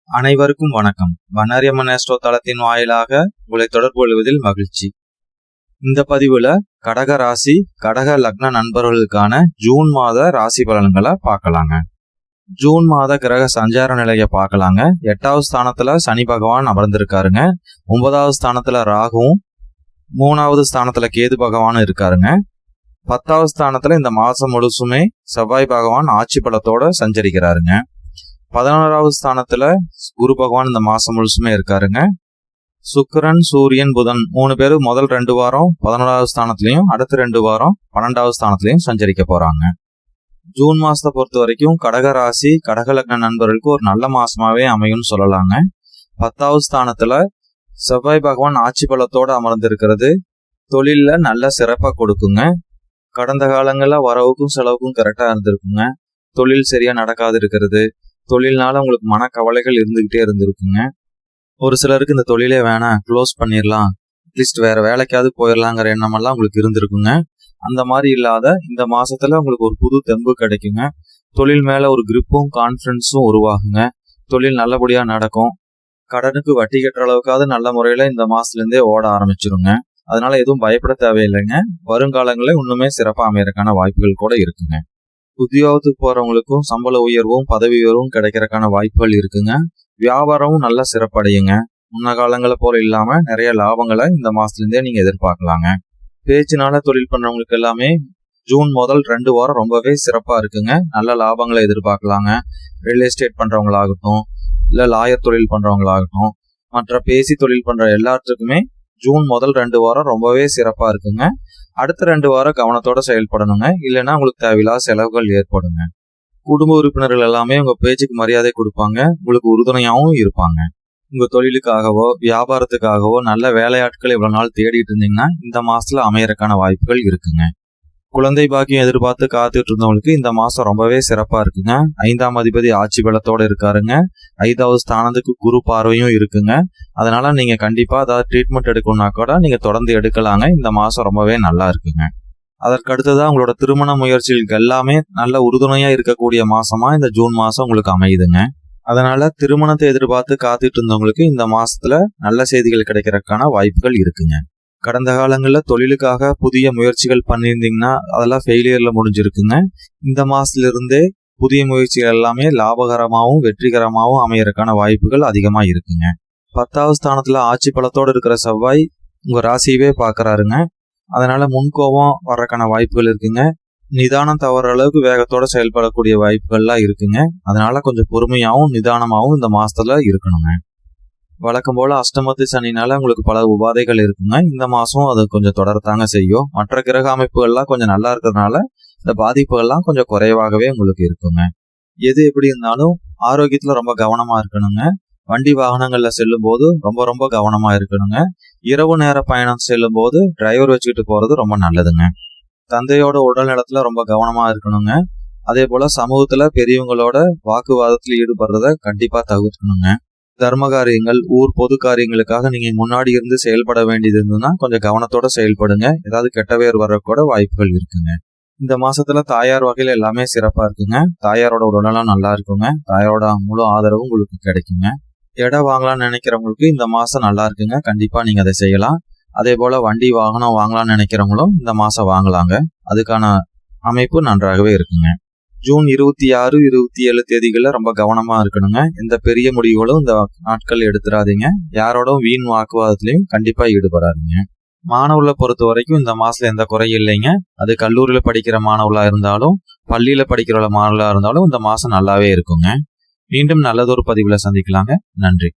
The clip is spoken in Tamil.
அனைவருக்கும் வணக்கம். வண்ணாரியம்மன் ஆஸ்ட்ரோ தளத்தின் வாயிலாக உங்களை தொடர்பு கொள்வதில் மகிழ்ச்சி. இந்த பதிவுல கடக ராசி கடக லக்ன நண்பர்களுக்கான ஜூன் மாத ராசி பலன்களை பார்க்கலாங்க. ஜூன் மாத கிரக சஞ்சார நிலையை பார்க்கலாங்க. 8வது ஸ்தானத்துல சனி பகவான் அமர்ந்திருக்காருங்க. 9வது ஸ்தானத்துல ராகுவும் 3வது ஸ்தானத்துல கேது பகவானும் இருக்காருங்க. 10வது ஸ்தானத்துல இந்த மாசம் முழுசுமே செவ்வாய் பகவான் ஆட்சி பலத்தோட சஞ்சரிக்கிறாருங்க. 11வது ஸ்தானத்துல குரு பகவான் இந்த மாசம் முழுசுமே இருக்காருங்க. சுக்கிரன் சூரியன் புதன் 3 பேரும் முதல் 2 வாரம் 11வது ஸ்தானத்திலையும் அடுத்த 2 வாரம் 12வது ஸ்தானத்திலையும் சஞ்சரிக்க போறாங்க. ஜூன் மாசத்தை பொறுத்த வரைக்கும் கடக ராசி கடக லக்ன நண்பர்களுக்கு ஒரு நல்ல மாசமாவே அமையும்னு சொல்லலாங்க. 10வது ஸ்தானத்துல செவ்வாய் பகவான் ஆட்சி பலத்தோட அமர்ந்திருக்கிறது தொழில்ல நல்ல சிறப்பா கொடுக்குங்க. கடந்த காலங்கள்ல வரவுக்கும் செலவுக்கும் கரெக்டா இருந்திருக்குங்க. தொழில் சரியா நடக்காது இருக்கிறது, தொழில்னால உங்களுக்கு மனக்கவலைகள் இருந்துகிட்டே இருந்திருக்குங்க. ஒரு சிலருக்கு இந்த தொழிலே வேணாம், க்ளோஸ் பண்ணிடலாம், அட்லீஸ்ட் வேற வேலைக்காவது போயிடலாங்கிற எண்ணமெல்லாம் உங்களுக்கு இருந்திருக்குங்க. அந்த மாதிரி இல்லாத இந்த மாசத்துல உங்களுக்கு ஒரு புது தெம்பு கிடைக்குங்க. தொழில் மேல ஒரு கிரிப்பும் கான்ஃபிடன்ஸும் உருவாகுங்க. தொழில் நல்லபடியா நடக்கும். கடனுக்கு வட்டி கட்டுற அளவுக்காவது நல்ல முறையில இந்த மாசத்துல இருந்தே ஓட ஆரம்பிச்சிருங்க. அதனால எதுவும் பயப்பட தேவையில்லைங்க. வருங்காலங்களில் இன்னுமே சிறப்பா அமையறதுக்கான வாய்ப்புகள் கூட இருக்குங்க. உத்தியோகத்துக்கு போறவங்களுக்கும் சம்பள உயர்வும் பதவி உயர்வும் கிடைக்கிறதுக்கான வாய்ப்புகள் இருக்குங்க. வியாபாரமும் நல்ல சிறப்படையுங்க. முன்ன காலங்களை போல இல்லாம நிறைய லாபங்களை இந்த மாசத்துல இருந்தே நீங்க எதிர்பார்க்கலாங்க. பேச்சுனால தொழில் பண்றவங்களுக்கு எல்லாமே ஜூன் முதல் 2 வாரம் ரொம்பவே சிறப்பா இருக்குங்க. நல்ல லாபங்களை எதிர்பார்க்கலாங்க. ரியல் எஸ்டேட் பண்றவங்களாகட்டும், இல்ல லாயர் தொழில் பண்றவங்களாகட்டும், மற்ற பேசி தொழில் பண்ற எல்லாத்துக்குமே ஜூன் முதல் 2 வாரம் ரொம்பவே சிறப்பா இருக்குங்க. அடுத்த 2 வாரம் கவனத்தோட செயல்படணுங்க. இல்லைன்னா உங்களுக்கு தேவையில்லாத செலவுகள் ஏற்படுங்க. குடும்ப உறுப்பினர்கள் எல்லாமே உங்க பேச்சுக்கு மரியாதை கொடுப்பாங்க, உங்களுக்கு உறுதுணையாகவும் இருப்பாங்க. உங்க தொழிலுக்காகவோ வியாபாரத்துக்காகவோ நல்ல வேலையாட்கள் இவ்வளவு நாள் தேடிட்டு இருந்தீங்கன்னா இந்த மாசத்துல அமையறதுக்கான வாய்ப்புகள் இருக்குங்க. குழந்தை பாக்கியம் எதிர்பார்த்து காத்துட்டு இருந்தவங்களுக்கு இந்த மாசம் ரொம்பவே சிறப்பா இருக்குங்க. 5ஆம் அதிபதி ஆட்சி பலத்தோட இருக்காருங்க. 5வது ஸ்தானத்துக்கு குரு பார்வையும் இருக்குங்க. அதனால நீங்க கண்டிப்பா அதாவது ட்ரீட்மெண்ட் எடுக்கணும்னா கூட நீங்க தொடர்ந்து எடுக்கலாங்க. இந்த மாசம் ரொம்பவே நல்லா இருக்குங்க. அதற்கு அடுத்ததான் உங்களோட திருமண முயற்சிகளுக்கு எல்லாமே நல்ல உறுதுணையா இருக்கக்கூடிய மாசமா இந்த ஜூன் மாசம் உங்களுக்கு அமையுதுங்க. அதனால திருமணத்தை எதிர்பார்த்து காத்துட்டு இருந்தவங்களுக்கு இந்த மாசத்துல நல்ல செய்திகள் கிடைக்கிறதுக்கான வாய்ப்புகள் இருக்குங்க. கடந்த காலங்களில் தொழிலுக்காக புதிய முயற்சிகள் பண்ணியிருந்தீங்கன்னா அதெல்லாம் ஃபெயிலியர்ல முடிஞ்சிருக்குங்க. இந்த மாசத்துல இருந்தே புதிய முயற்சிகள் எல்லாமே லாபகரமாகவும் வெற்றிகரமாகவும் அமையறதுக்கான வாய்ப்புகள் அதிகமா இருக்குங்க. 10வது ஸ்தானத்துல ஆட்சி பலத்தோடு இருக்கிற செவ்வாய் உங்க ராசியவே பாக்குறாருங்க. அதனால முன்கோபம் வர்றதுக்கான வாய்ப்புகள் இருக்குங்க. நிதானம் தவற அளவுக்கு வேகத்தோட செயல்படக்கூடிய வாய்ப்புகள்லாம் இருக்குங்க. அதனால கொஞ்சம் பொறுமையாகவும் நிதானமாகவும் இந்த மாசத்துல இருக்கணுங்க. வழக்கம் போல அஷ்டமத்து சனினால உங்களுக்கு பல உபாதைகள் இருக்குங்க. இந்த மாசம் அது கொஞ்சம் தொடரத்தாங்க செய்யும். மற்ற கிரக அமைப்புகள்லாம் கொஞ்சம் நல்லா இருக்கிறதுனால இந்த பாதிப்புகள்லாம் கொஞ்சம் குறைவாகவே உங்களுக்கு இருக்குங்க. எது எப்படி இருந்தாலும் ஆரோக்கியத்துல ரொம்ப கவனமா இருக்கணுங்க. வண்டி வாகனங்கள்ல செல்லும் போது ரொம்ப ரொம்ப கவனமா இருக்கணுங்க. இரவு நேர பயணம் செல்லும் போது டிரைவர் வச்சுக்கிட்டு போறது ரொம்ப நல்லதுங்க. தந்தையோட உடல் நலத்துல ரொம்ப கவனமா இருக்கணுங்க. அதே போல சமூகத்துல பெரியவங்களோட வாக்குவாதத்துல ஈடுபடுறத கண்டிப்பா தவிர்க்கணுங்க. தர்ம காரியங்கள் ஊர் பொது காரியங்களுக்காக நீங்க முன்னாடி இருந்து செயல்பட வேண்டியது இருந்ததுன்னா கொஞ்சம் கவனத்தோட செயல்படுங்க. ஏதாவது கெட்ட பேர் வர்ற கூட வாய்ப்புகள் இருக்குங்க. இந்த மாசத்துல தாயார் வகையில எல்லாமே சிறப்பா இருக்குங்க. தாயாரோட உடல்நலம் நல்லா இருக்குங்க. தாயாரோட முழு ஆதரவும் உங்களுக்கு கிடைக்குங்க. இடம் வாங்கலாம்னு நினைக்கிறவங்களுக்கு இந்த மாசம் நல்லா இருக்குங்க. கண்டிப்பா நீங்க அதை செய்யலாம். அதே போல வண்டி வாகனம் வாங்கலாம்னு நினைக்கிறவங்களும் இந்த மாசம் வாங்கலாங்க. அதுக்கான அமைப்பு நன்றாகவே இருக்குங்க. ஜூன் 26, 27 தேதிகளில் ரொம்ப கவனமா இருக்கணுங்க. எந்த பெரிய முடிவுகளும் இந்த நாட்கள் எடுத்துடாதீங்க. யாரோடும் வீண் வாக்குவாதத்திலையும் கண்டிப்பா ஈடுபடாதீங்க. மாணவர்களை பொறுத்த வரைக்கும் இந்த மாசத்துல எந்த குறையும் இல்லைங்க. அது கல்லூரியில படிக்கிற மாணவர்களா இருந்தாலும் பள்ளியில படிக்கிற மாணவர்களா இருந்தாலும் இந்த மாசம் நல்லாவே இருக்குங்க. மீண்டும் நல்லதொரு பதிவுல சந்திக்கலாங்க. நன்றி.